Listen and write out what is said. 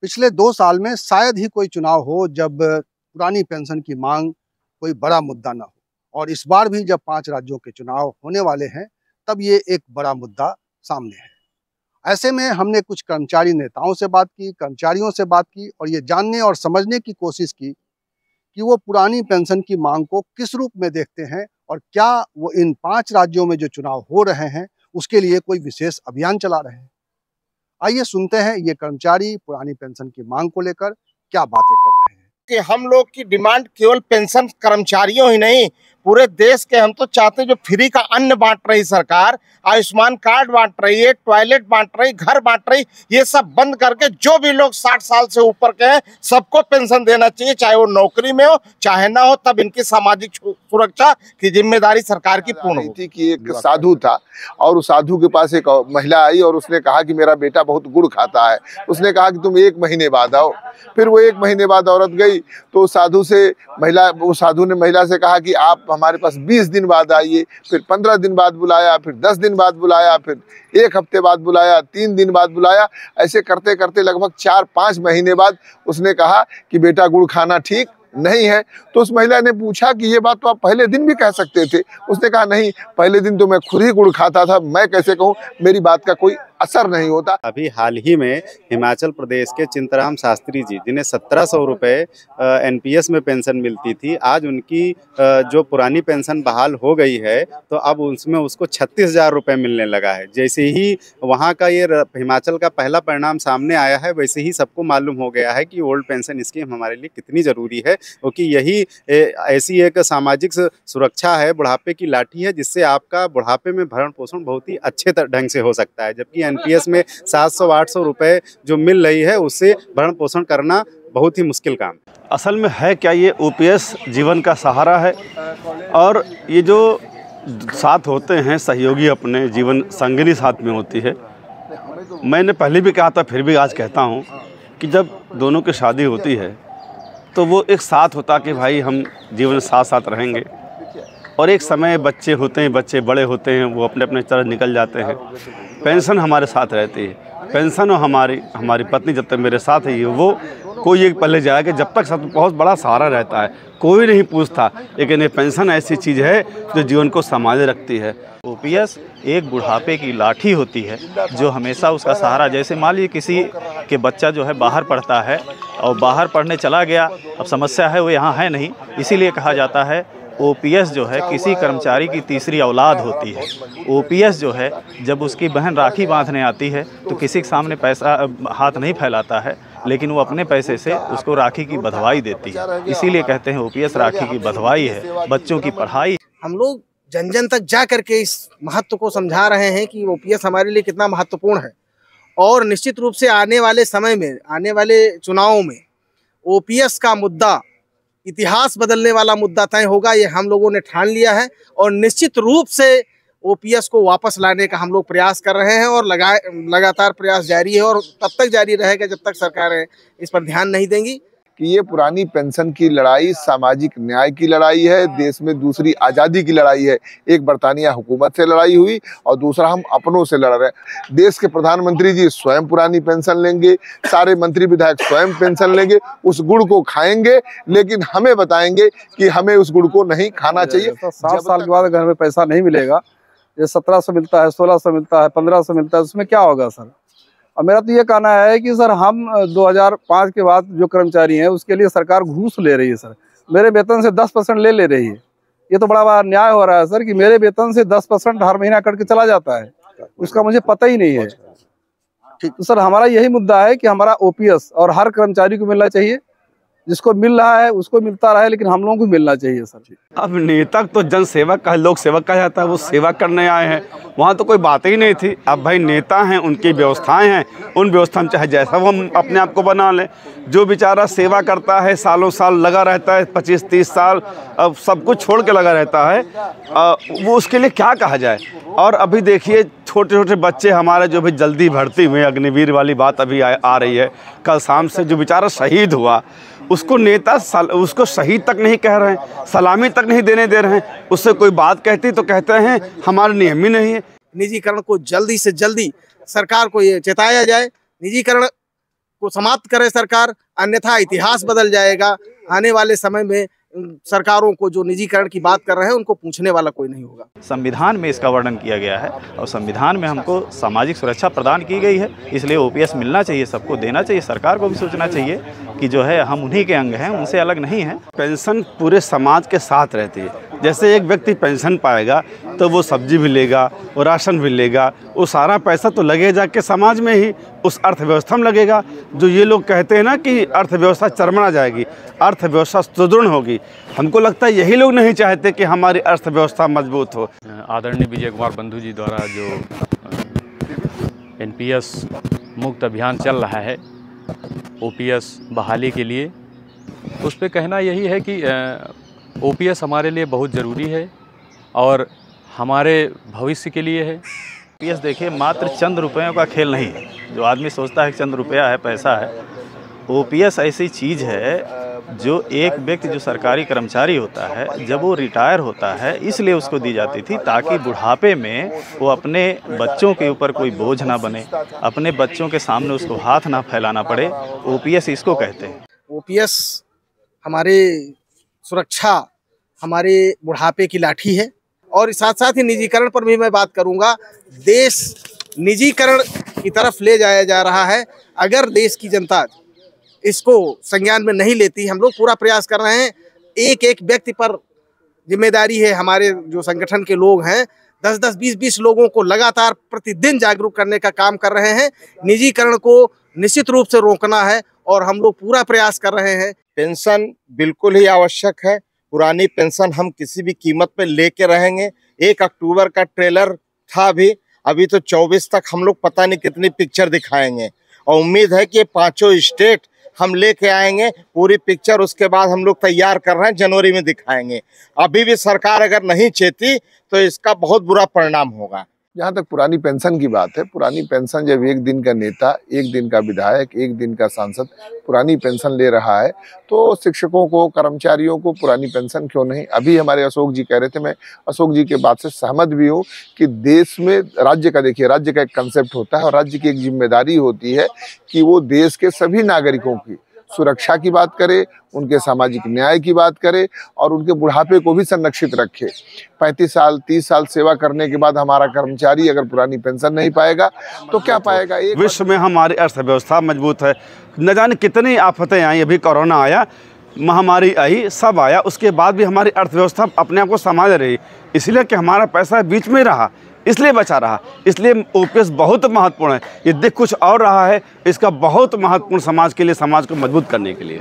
पिछले 2 साल में शायद ही कोई चुनाव हो जब पुरानी पेंशन की मांग कोई बड़ा मुद्दा ना हो, और इस बार भी जब 5 राज्यों के चुनाव होने वाले हैं तब ये एक बड़ा मुद्दा सामने है। ऐसे में हमने कुछ कर्मचारी नेताओं से बात की, कर्मचारियों से बात की और ये जानने और समझने की कोशिश की कि वो पुरानी पेंशन की मांग को किस रूप में देखते हैं और क्या वो इन 5 राज्यों में जो चुनाव हो रहे हैं उसके लिए कोई विशेष अभियान चला रहे हैं। आइए सुनते हैं ये कर्मचारी पुरानी पेंशन की मांग को लेकर क्या बातें कर रहे हैं। कि हम लोग की डिमांड केवल पेंशन कर्मचारियों ही नहीं, पूरे देश के हम तो चाहते हैं जो फ्री का अन्न बांट रही सरकार, आयुष्मान कार्ड बांट रही है, टॉयलेट बांट रही, घर बांट रही, ये सब बंद करके जो भी लोग 60 साल से ऊपर के हैं सबको पेंशन देना चाहिए, चाहे वो नौकरी में हो चाहे ना हो। तब इनकी सामाजिक सुरक्षा की जिम्मेदारी सरकार की पूर्ण होती। कि एक साधु था और उस साधु के पास एक महिला आई और उसने कहा कि मेरा बेटा बहुत गुड़ खाता है। उसने कहा कि तुम 1 महीने बाद आओ। फिर वो 1 महीने बाद औरत गई तो साधु ने महिला से कहा कि आप हमारे पास 20 दिन बाद आइए। फिर 15 दिन बाद बुलाया, फिर 10 दिन बाद बुलाया, फिर 1 हफ्ते बाद बुलाया, 3 दिन बाद बुलाया। ऐसे करते करते लगभग 4-5 महीने बाद उसने कहा कि बेटा गुड़ खाना ठीक नहीं है। तो उस महिला ने पूछा कि ये बात तो आप पहले दिन भी कह सकते थे। उसने कहा नहीं, पहले दिन तो मैं खुद ही गुड़ खाता था, मैं कैसे कहूँ, मेरी बात का कोई असर नहीं होता। अभी हाल ही में हिमाचल प्रदेश के चिंतराम शास्त्री जी, जिन्हें 1700 रुपये एनपीएस में पेंशन मिलती थी, आज उनकी जो पुरानी पेंशन बहाल हो गई है तो अब उसमें उसको 36,000 रुपये मिलने लगा है। जैसे ही वहाँ का ये हिमाचल का पहला परिणाम सामने आया है, वैसे ही सबको मालूम हो गया है कि ओल्ड पेंशन स्कीम हमारे लिए कितनी ज़रूरी है, क्योंकि यही ऐसी एक सामाजिक सुरक्षा है, बुढ़ापे की लाठी है, जिससे आपका बुढ़ापे में भरण पोषण बहुत ही अच्छे ढंग से हो सकता है। जबकि एनपीएस में 700-800 रुपये जो मिल रही है उससे भरण पोषण करना बहुत ही मुश्किल काम। असल में है क्या, ये ओपीएस जीवन का सहारा है और ये जो साथ होते हैं सहयोगी, अपने जीवन संगिनी साथ में होती है। मैंने पहले भी कहा था, फिर भी आज कहता हूँ कि जब दोनों की शादी होती है तो वो एक साथ होता कि भाई हम जीवन साथ साथ रहेंगे, और एक समय बच्चे होते हैं, बच्चे बड़े होते हैं, वो अपने अपने तरह निकल जाते हैं। पेंशन हमारे साथ रहती है, पेंशन और हमारी पत्नी जब तक मेरे साथ है, वो कोई एक पल्ले जाएगा जब तक सब बहुत बड़ा सहारा रहता है, कोई नहीं पूछता। लेकिन ये पेंशन ऐसी चीज़ है जो जीवन को संभाले रखती है। ओपीएस एक बुढ़ापे की लाठी होती है जो हमेशा उसका सहारा, जैसे मान लीजिए किसी के बच्चा जो है बाहर पढ़ता है और बाहर पढ़ने चला गया, अब समस्या है वो यहाँ है नहीं, इसीलिए कहा जाता है ओपीएस जो है किसी कर्मचारी की तीसरी औलाद होती है। ओपीएस जो है जब उसकी बहन राखी बांधने आती है तो किसी के सामने पैसा हाथ नहीं फैलाता है, लेकिन वो अपने पैसे से उसको राखी की बधवाई देती है। इसीलिए कहते हैं ओपीएस राखी की बधवाई है, बच्चों की पढ़ाई। हम लोग जन जन तक जा करके इस महत्व को समझा रहे हैं कि ओपीएस हमारे लिए कितना महत्वपूर्ण है, और निश्चित रूप से आने वाले समय में, आने वाले चुनावों में ओपीएस का मुद्दा इतिहास बदलने वाला मुद्दा तय होगा, ये हम लोगों ने ठान लिया है। और निश्चित रूप से ओपीएस को वापस लाने का हम लोग प्रयास कर रहे हैं और लगातार प्रयास जारी है, और तब तक जारी रहेगा जब तक सरकारें इस पर ध्यान नहीं देंगी। कि ये पुरानी पेंशन की लड़ाई सामाजिक न्याय की लड़ाई है, देश में दूसरी आज़ादी की लड़ाई है। एक बरतानिया हुकूमत से लड़ाई हुई और दूसरा हम अपनों से लड़ रहे हैं। देश के प्रधानमंत्री जी स्वयं पुरानी पेंशन लेंगे, सारे मंत्री विधायक स्वयं पेंशन लेंगे, उस गुड़ को खाएंगे, लेकिन हमें बताएंगे कि हमें उस गुड़ को नहीं खाना चाहिए। 60 साल के बाद घर में पैसा नहीं मिलेगा, ये 1700 मिलता है, 1600 मिलता है, 1500 मिलता है, उसमें क्या होगा सर? और मेरा तो ये कहना है कि सर हम 2005 के बाद जो कर्मचारी हैं उसके लिए सरकार घूस ले रही है सर। मेरे वेतन से 10% ले रही है। ये तो बड़ा न्याय हो रहा है सर कि मेरे वेतन से 10% हर महीना कट के चला जाता है, उसका मुझे पता ही नहीं है। ठीक, तो सर हमारा यही मुद्दा है कि हमारा ओपीएस और हर कर्मचारी को मिलना चाहिए, जिसको मिल रहा है उसको मिलता रहे, लेकिन हम लोगों को मिलना चाहिए सर। अब नेता तो जन सेवक का, लोक सेवक कहा जाता है, वो सेवा करने आए हैं, वहाँ तो कोई बात ही नहीं थी। अब भाई नेता हैं, उनकी व्यवस्थाएं हैं, उन व्यवस्था में चाहे जैसा वो हम अपने आप को बना लें। जो बेचारा सेवा करता है, सालों साल लगा रहता है, 25-30 साल अब सब कुछ छोड़ के लगा रहता है, वो उसके लिए क्या कहा जाए। और अभी देखिए छोटे छोटे बच्चे हमारे जो भी जल्दी भर्ती हुए, अग्निवीर वाली बात अभी आ रही है, कल शाम से जो बेचारा शहीद हुआ उसको नेता उसको शहीद तक नहीं कह रहे हैं, सलामी तक नहीं देने दे रहे हैं। उससे कोई बात कहती तो कहते हैं हमारा नियम ही नहीं है। निजीकरण को जल्दी से जल्दी सरकार को ये चेताया जाए, निजीकरण को समाप्त करे सरकार, अन्यथा इतिहास बदल जाएगा। आने वाले समय में सरकारों को जो निजीकरण की बात कर रहे हैं उनको पूछने वाला कोई नहीं होगा। संविधान में इसका वर्णन किया गया है और संविधान में हमको सामाजिक सुरक्षा प्रदान की गई है, इसलिए ओपीएस मिलना चाहिए, सबको देना चाहिए। सरकार को भी सोचना चाहिए कि जो है हम उन्हीं के अंग हैं, उनसे अलग नहीं हैं। पेंशन पूरे समाज के साथ रहती है। जैसे एक व्यक्ति पेंशन पाएगा तो वो सब्जी भी लेगा, वो राशन भी लेगा, वो सारा पैसा तो लगे जाके समाज में ही, उस अर्थव्यवस्था में लगेगा। जो ये लोग कहते हैं ना कि अर्थव्यवस्था चरमरा जाएगी, अर्थव्यवस्था सुदृढ़ होगी, हमको लगता है यही लोग नहीं चाहते कि हमारी अर्थव्यवस्था मजबूत हो। आदरणीय विजय कुमार बंधु जी द्वारा जो एनपीएस मुक्त अभियान चल रहा है ओपीएस बहाली के लिए, उस पे कहना यही है कि ओपीएस हमारे लिए बहुत ज़रूरी है और हमारे भविष्य के लिए है। ओपीएस देखिए मात्र चंद रुपयों का खेल नहीं है। जो आदमी सोचता है कि चंद रुपया है, पैसा है, ओपीएस ऐसी चीज़ है जो एक व्यक्ति जो सरकारी कर्मचारी होता है जब वो रिटायर होता है इसलिए उसको दी जाती थी ताकि बुढ़ापे में वो अपने बच्चों के ऊपर कोई बोझ ना बने, अपने बच्चों के सामने उसको हाथ ना फैलाना पड़े। ओपीएस इसको कहते हैं। ओपीएस हमारे सुरक्षा, हमारे बुढ़ापे की लाठी है। और साथ साथ ही निजीकरण पर भी मैं बात करूंगा। देश निजीकरण की तरफ ले जाया जा रहा है। अगर देश की जनता इसको संज्ञान में नहीं लेती, हम लोग पूरा प्रयास कर रहे हैं। एक एक व्यक्ति पर जिम्मेदारी है। हमारे जो संगठन के लोग हैं 10-10, 20-20 लोगों को लगातार प्रतिदिन जागरूक करने का काम कर रहे हैं। निजीकरण को निश्चित रूप से रोकना है और हम लोग पूरा प्रयास कर रहे हैं। पेंशन बिल्कुल ही आवश्यक है। पुरानी पेंशन हम किसी भी कीमत पे लेके रहेंगे। 1 अक्टूबर का ट्रेलर था अभी तो 24 तक हम लोग पता नहीं कितनी पिक्चर दिखाएंगे और उम्मीद है कि ये 5 स्टेट हम लेके आएंगे पूरी पिक्चर। उसके बाद हम लोग तैयार कर रहे हैं, जनवरी में दिखाएंगे। अभी भी सरकार अगर नहीं चेती तो इसका बहुत बुरा परिणाम होगा। जहाँ तक पुरानी पेंशन की बात है, पुरानी पेंशन जब एक दिन का नेता, एक दिन का विधायक, एक दिन का सांसद पुरानी पेंशन ले रहा है तो शिक्षकों को, कर्मचारियों को पुरानी पेंशन क्यों नहीं। अभी हमारे अशोक जी कह रहे थे, मैं अशोक जी के बात से सहमत भी हूँ कि देश में राज्य का, देखिए राज्य का एक कंसेप्ट होता है और राज्य की एक जिम्मेदारी होती है कि वो देश के सभी नागरिकों की सुरक्षा की बात करे, उनके सामाजिक न्याय की बात करे और उनके बुढ़ापे को भी संरक्षित रखे। 35 साल 30 साल सेवा करने के बाद हमारा कर्मचारी अगर पुरानी पेंशन नहीं पाएगा तो क्या पाएगा। एक विश्व में हमारी अर्थव्यवस्था मजबूत है। न जाने कितनी आफतें आई, अभी कोरोना आया, महामारी आई, सब आया, उसके बाद भी हमारी अर्थव्यवस्था अपने आप को संभाल रही, इसलिए कि हमारा पैसा बीच में रहा, इसलिए बचा रहा। इसलिए ओपीएस बहुत महत्वपूर्ण है। ये देख कुछ और रहा है, इसका बहुत महत्वपूर्ण समाज के लिए, समाज को मजबूत करने के लिए।